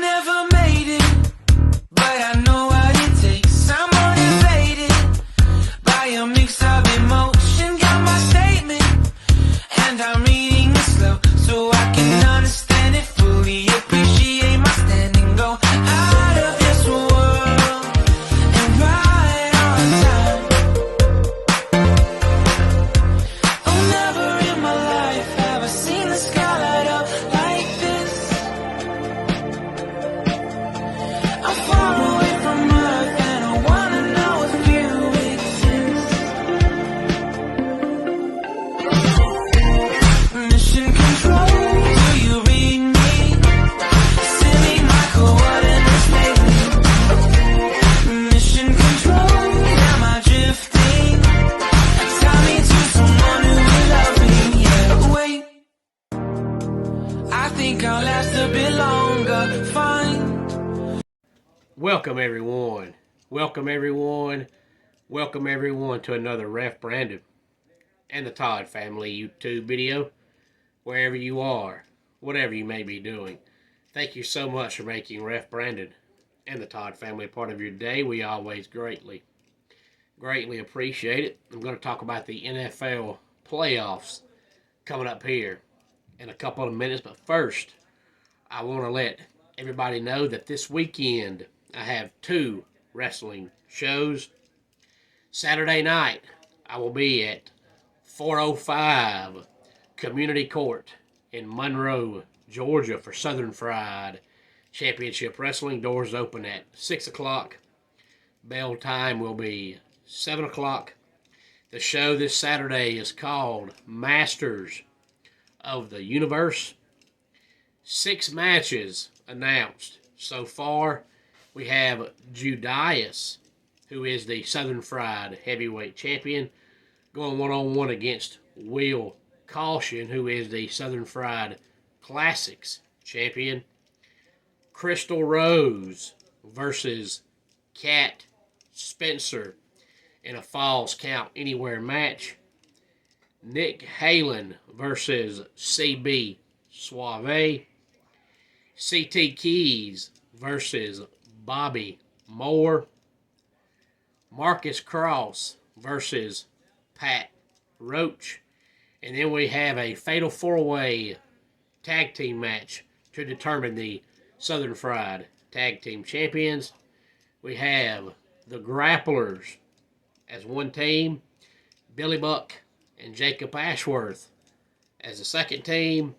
never made it, but I know what it takes. I'm motivated by a mix of emotion. Got my statement, and I'm reading it slow so I can understand it fully. Appreciate my standing, go out of this world and right on time. Oh, never in my life have I seen the sky light up like this. I'm far away from Earth and I wanna know if you exist. Mission control, do you read me? Send me my coordinates lately. Mission control, am I drifting? Tie me to someone who will love me, yeah. Wait, I think I'll last a bit longer. Fine. Welcome everyone. Welcome everyone. Welcome everyone to another Ref Brandon and the Todd family YouTube video. Wherever you are, whatever you may be doing, thank you so much for making Ref Brandon and the Todd family a part of your day. We always greatly appreciate it. I'm going to talk about the NFL playoffs coming up here in a couple of minutes, but first I want to let everybody know that this weekend I have two wrestling shows. Saturday night, I will be at 405 Community Court in Monroe, Georgia for Southern Fried Championship Wrestling. Doors open at 6 o'clock. Bell time will be 7 o'clock. The show this Saturday is called Masters of the Universe. 6 matches announced so far. We have Judas, who is the Southern Fried Heavyweight Champion, going one-on-one against Will Caution, who is the Southern Fried Classics Champion. Crystal Rose versus Cat Spencer in a Falls Count Anywhere match. Nick Halen versus CB Suave. CT Keys versus Bobby Moore. Marcus Cross versus Pat Roach. And then we have a fatal 4-way tag team match to determine the Southern Fried Tag Team Champions. We have the Grapplers as one team, Billy Buck and Jacob Ashworth as the second team,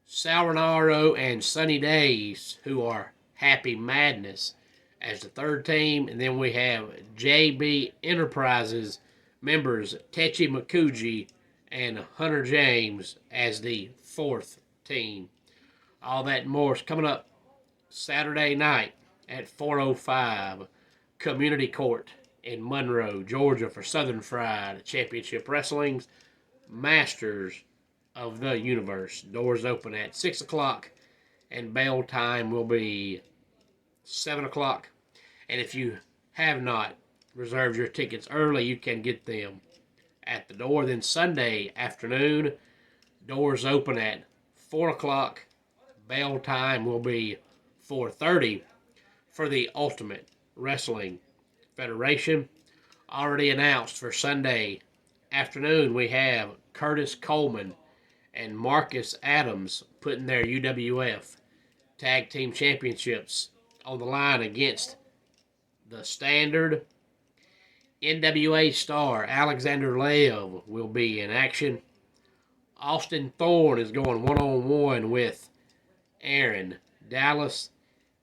Sal Renaro and Sunny Days, who are Happy Madness, as the third team. And then we have JB Enterprises members Techi Makuji and Hunter James as the fourth team. All that and more is coming up Saturday night at 405 Community Court in Monroe, Georgia for Southern Fried Championship Wrestling's Masters of the Universe. Doors open at 6 o'clock and bell time will be 7 o'clock. And if you have not reserved your tickets early, you can get them at the door. Then Sunday afternoon, doors open at 4 o'clock. Bell time will be 4:30 for the Ultimate Wrestling Federation. Already announced for Sunday afternoon, we have Curtis Coleman and Marcus Adams putting their UWF Tag Team Championships on the line against the Standard. NWA star Alexander Lev will be in action. Austin Thorne is going one-on-one with Aaron Dallas.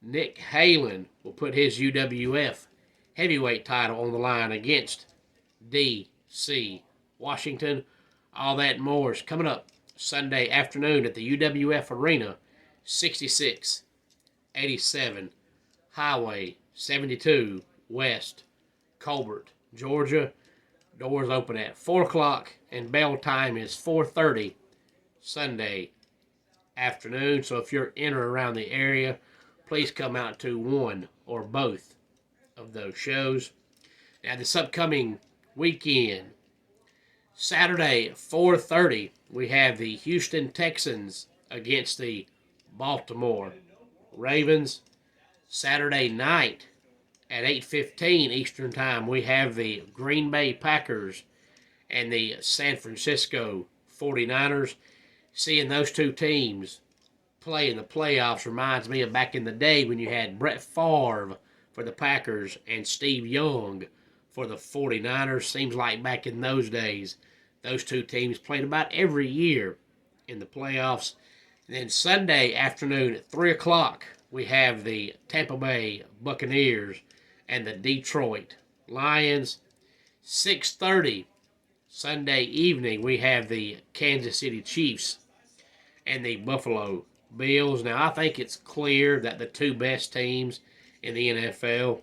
Nick Halen will put his UWF heavyweight title on the line against D.C. Washington. All that and more is coming up Sunday afternoon at the UWF Arena, 6687 Highway 72 West, Colbert, Georgia. Doors open at 4 o'clock and bell time is 4:30 Sunday afternoon. So if you're in or around the area, please come out to one or both of those shows. Now this upcoming weekend, Saturday at 4:30, we have the Houston Texans against the Baltimore Ravens. Saturday night at 8:15 Eastern Time, we have the Green Bay Packers and the San Francisco 49ers. Seeing those two teams play in the playoffs reminds me of back in the day when you had Brett Favre for the Packers and Steve Young for the 49ers. Seems like back in those days, those two teams played about every year in the playoffs. And then Sunday afternoon at 3 o'clock, we have the Tampa Bay Buccaneers and the Detroit Lions. 6:30 Sunday evening, we have the Kansas City Chiefs and the Buffalo Bills. Now, I think it's clear that the two best teams in the NFL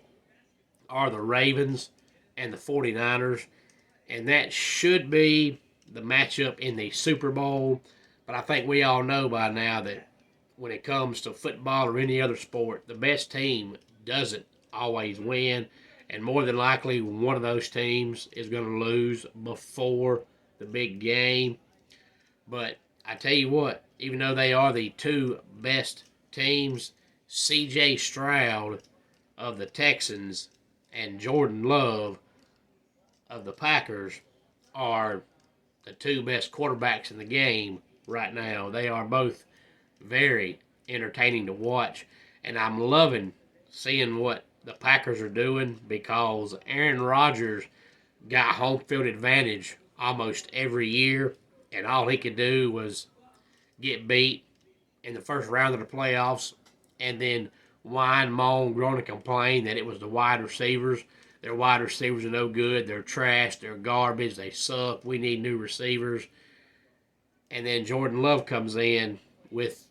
are the Ravens and the 49ers, and that should be the matchup in the Super Bowl. But I think we all know by now that when it comes to football or any other sport, the best team doesn't always win, and more than likely one of those teams is going to lose before the big game. But I tell you what, even though they are the two best teams, C.J. Stroud of the Texans and Jordan Love of the Packers are the two best quarterbacks in the game right now. They are both very entertaining to watch, and I'm loving seeing what the Packers are doing because Aaron Rodgers got home field advantage almost every year, and all he could do was get beat in the first round of the playoffs and then whine, moan, groan, and complain that it was the wide receivers. Their wide receivers are no good. They're trash. They're garbage. They suck. We need new receivers. And then Jordan Love comes in with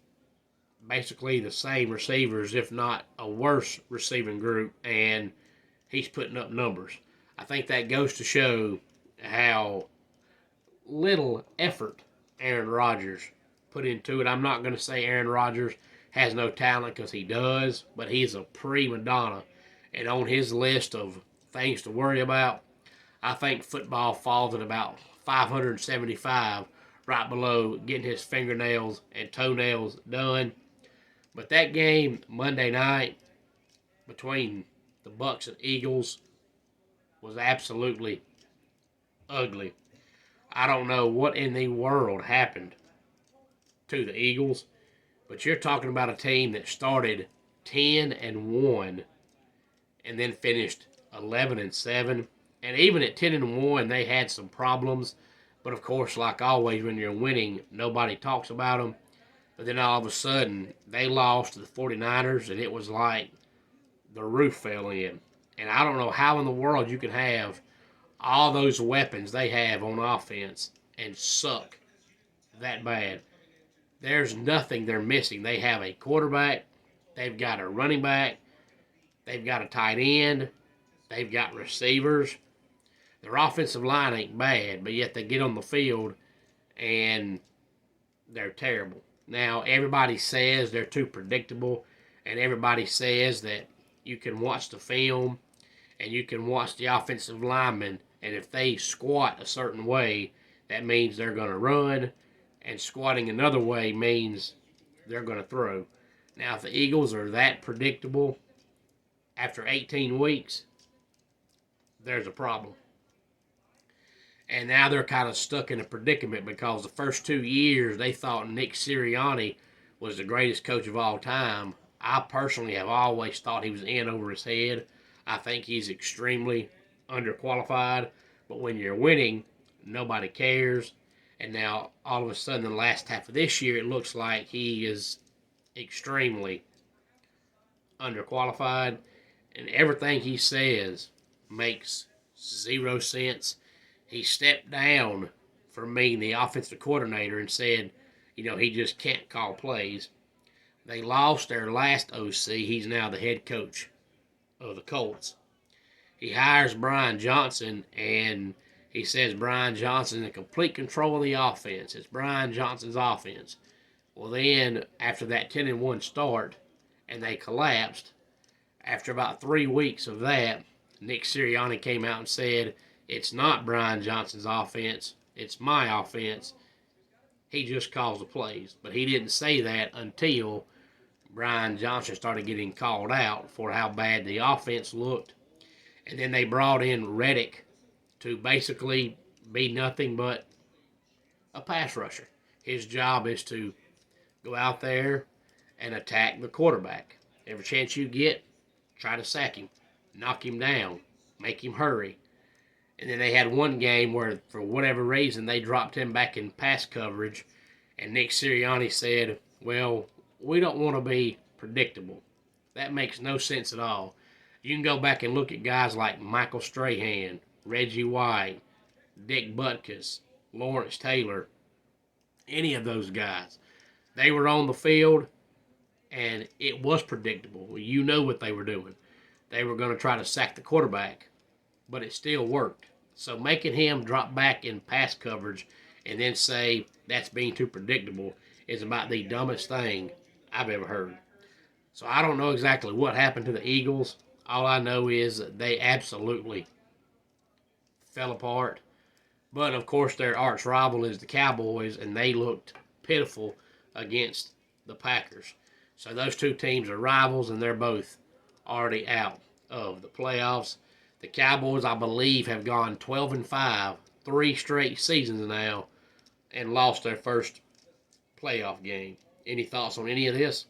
basically the same receivers, if not a worse receiving group, and he's putting up numbers. I think that goes to show how little effort Aaron Rodgers put into it. I'm not going to say Aaron Rodgers has no talent because he does, but he's a prima donna. And on his list of things to worry about, I think football falls at about 575, right below getting his fingernails and toenails done. But that game Monday night between the Bucs and Eagles was absolutely ugly. I don't know what in the world happened to the Eagles, but you're talking about a team that started 10-1 and then finished 11-7. And even at 10-1, they had some problems. But of course, like always, when you're winning, nobody talks about them. But then all of a sudden, they lost to the 49ers, and it was like the roof fell in. And I don't know how in the world you can have all those weapons they have on offense and suck that bad. There's nothing they're missing. They have a quarterback. They've got a running back. They've got a tight end. They've got receivers. Their offensive line ain't bad, but yet they get on the field and they're terrible. Now, everybody says they're too predictable, and everybody says that you can watch the film and you can watch the offensive linemen, and if they squat a certain way, that means they're going to run, and squatting another way means they're going to throw. Now, if the Eagles are that predictable after 18 weeks, there's a problem. And now they're kind of stuck in a predicament because the first 2 years they thought Nick Sirianni was the greatest coach of all time. I personally have always thought he was in over his head. I think he's extremely underqualified. But when you're winning, nobody cares. And now all of a sudden in the last half of this year, it looks like he is extremely underqualified. And everything he says makes zero sense. He stepped down from being the offensive coordinator and said, he just can't call plays. They lost their last OC. He's now the head coach of the Colts. He hires Brian Johnson, and he says Brian Johnson in complete control of the offense. It's Brian Johnson's offense. Well, then, after that 10-1 start, and they collapsed, after about 3 weeks of that, Nick Sirianni came out and said, it's not Brian Johnson's offense. It's my offense. He just calls the plays. But he didn't say that until Brian Johnson started getting called out for how bad the offense looked. And then they brought in Reddick to basically be nothing but a pass rusher. His job is to go out there and attack the quarterback. Every chance you get, try to sack him, knock him down, make him hurry. And then they had one game where, for whatever reason, they dropped him back in pass coverage, and Nick Sirianni said, well, we don't want to be predictable. That makes no sense at all. You can go back and look at guys like Michael Strahan, Reggie White, Dick Butkus, Lawrence Taylor, any of those guys. They were on the field, and it was predictable. You know what they were doing. They were going to try to sack the quarterback, but it still worked. So making him drop back in pass coverage and then say that's being too predictable is about the dumbest thing I've ever heard. So I don't know exactly what happened to the Eagles. All I know is that they absolutely fell apart. But, of course, their arch rival is the Cowboys, and they looked pitiful against the Packers. So those two teams are rivals, and they're both already out of the playoffs. The Cowboys, I believe, have gone 12-5, 3 straight seasons now, and lost their first playoff game. Any thoughts on any of this?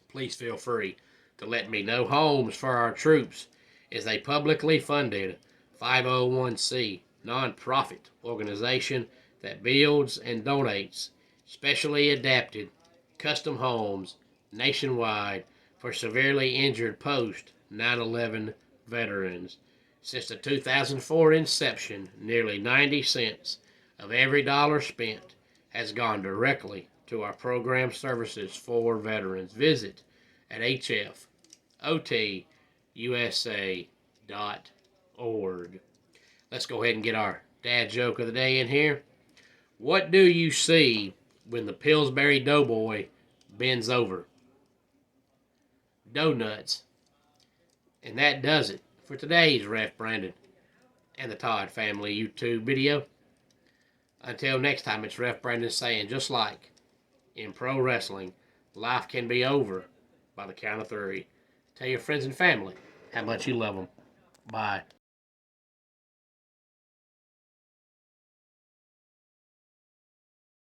Please feel free to let me know. Homes for Our Troops is a publicly funded 501c nonprofit organization that builds and donates specially adapted custom homes nationwide for severely injured post 9/11 veterans. Since the 2004 inception, nearly 90 cents of every dollar spent has gone directly to our program services for veterans. Visit at hfotusa.org. Let's go ahead and get our dad joke of the day in here. What do you see when the Pillsbury Doughboy bends over? Donuts. And that does it for today's Ref Brandon and the Todd Family YouTube video. Until next time, it's Ref Brandon saying, just like in pro wrestling, life can be over by the count of 3. Tell your friends and family how much you love them. Bye.